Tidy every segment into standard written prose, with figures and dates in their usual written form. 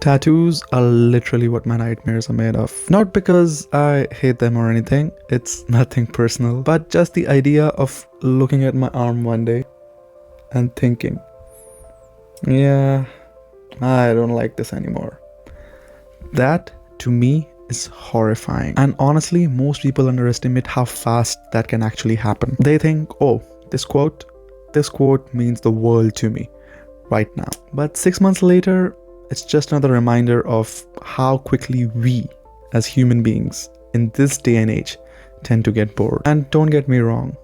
Tattoos are literally what my nightmares are made of. Not because I hate them or anything, it's nothing personal, but just the idea of looking at my arm one day and thinking, yeah, I don't like this anymore. That, to me, is horrifying. And honestly, most people underestimate how fast that can actually happen. They think, oh, this quote means the world to me right now. But 6 months later, it's just another reminder of how quickly we, as human beings, in this day and age, tend to get bored. And don't get me wrong,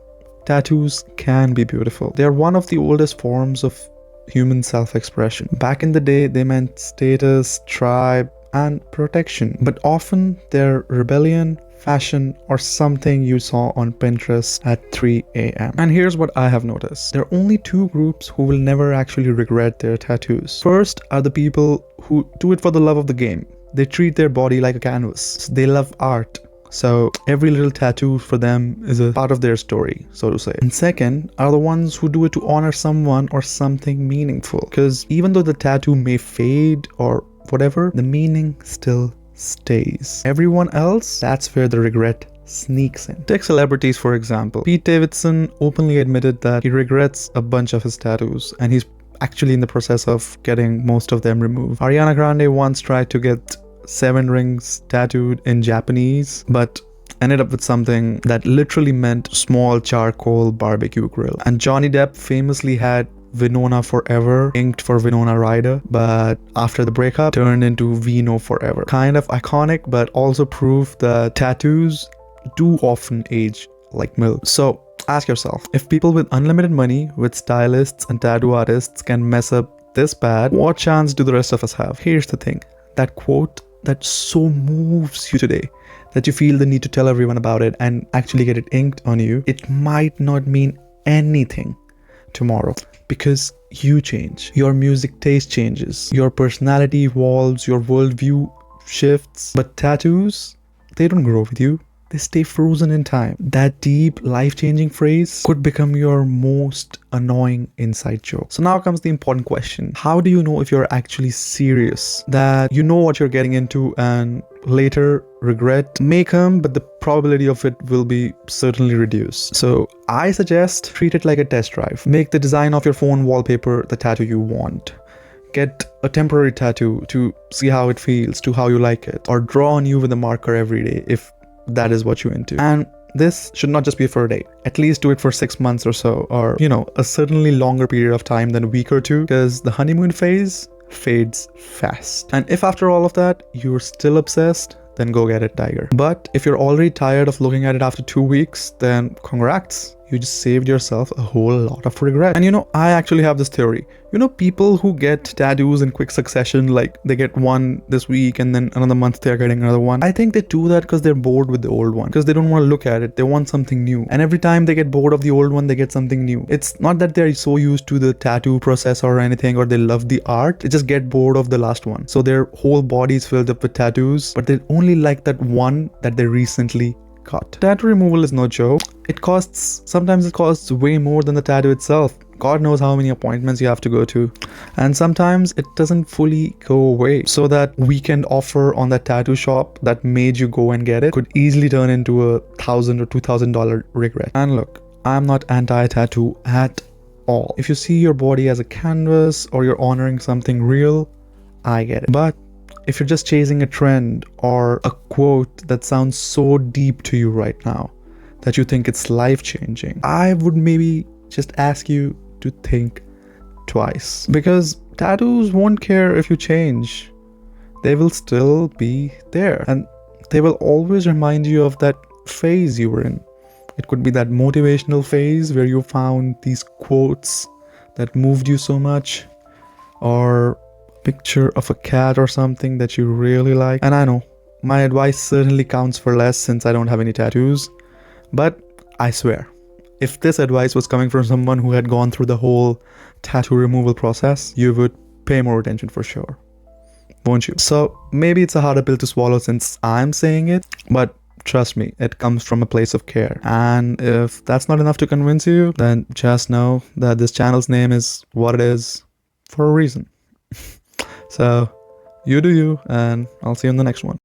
tattoos can be beautiful. They are one of the oldest forms of human self-expression. Back in the day, they meant status, tribe, and protection. But often, they're rebellion, fashion, or something you saw on Pinterest at 3 a.m. And here's what I have noticed. There are only two groups who will never actually regret their tattoos. First are the people who do it for the love of the game. They treat their body like a canvas. They love art. So every little tattoo for them is a part of their story, so to say. And second are the ones who do it to honor someone or something meaningful. Because even though the tattoo may fade or whatever, the meaning still stays. Everyone else, that's where the regret sneaks in. Take celebrities for example. Pete Davidson openly admitted that he regrets a bunch of his tattoos, and he's actually in the process of getting most of them removed. Ariana Grande once tried to get 7 rings tattooed in Japanese, but ended up with something that literally meant small charcoal barbecue grill. And Johnny Depp famously had Winona Forever inked for Winona Ryder, but after the breakup turned into Vino Forever. Kind of iconic, but also proof that tattoos do often age like milk. So ask yourself, if people with unlimited money, with stylists and tattoo artists can mess up this bad, what chance do the rest of us have? Here's the thing, that quote that so moves you today that you feel the need to tell everyone about it and actually get it inked on you, it might not mean anything tomorrow. Because you change, your music taste changes, your personality evolves, your worldview shifts. But tattoos, they don't grow with you. They stay frozen in time. That deep, life-changing phrase could become your most annoying inside joke. So now comes the important question. How do you know if you're actually serious? That you know what you're getting into and later regret may come, but the probability of it will be certainly reduced. So I suggest treat it like a test drive. Make the design of your phone wallpaper the tattoo you want. Get a temporary tattoo to see how it feels, to how you like it. Or draw on you with a marker every day if that is what you're into. And this should not just be for a day. At least do it for 6 months or so, or a certainly longer period of time than a week or two, because the honeymoon phase fades fast. And if after all of that you're still obsessed, then go get it, tiger. But if you're already tired of looking at it after 2 weeks, then congrats. You just saved yourself a whole lot of regret. And I actually have this theory. People who get tattoos in quick succession, like they get one this week and then another month they're getting another one. I think they do that because they're bored with the old one, because they don't want to look at it. They want something new. And every time they get bored of the old one, they get something new. It's not that they're so used to the tattoo process or anything, or they love the art. They just get bored of the last one. So their whole body is filled up with tattoos, but they only like that one that they recently got. Tattoo removal is no joke. Sometimes it costs way more than the tattoo itself. God knows how many appointments you have to go to. And sometimes it doesn't fully go away. So that weekend offer on that tattoo shop that made you go and get it could easily turn into a $1,000 or $2,000 regret. And look, I'm not anti-tattoo at all. If you see your body as a canvas or you're honoring something real, I get it. But if you're just chasing a trend or a quote that sounds so deep to you right now that you think it's life-changing, I would maybe just ask you to think twice. Because tattoos won't care if you change. They will still be there. And they will always remind you of that phase you were in. It could be that motivational phase where you found these quotes that moved you so much, or picture of a cat or something that you really like. And I know my advice certainly counts for less since I don't have any tattoos, but I swear, if this advice was coming from someone who had gone through the whole tattoo removal process, you would pay more attention for sure, won't you? So maybe it's a harder pill to swallow since I'm saying it, but trust me, it comes from a place of care. And if that's not enough to convince you, then just know that this channel's name is what it is for a reason. So You do you, and I'll see you in the next one.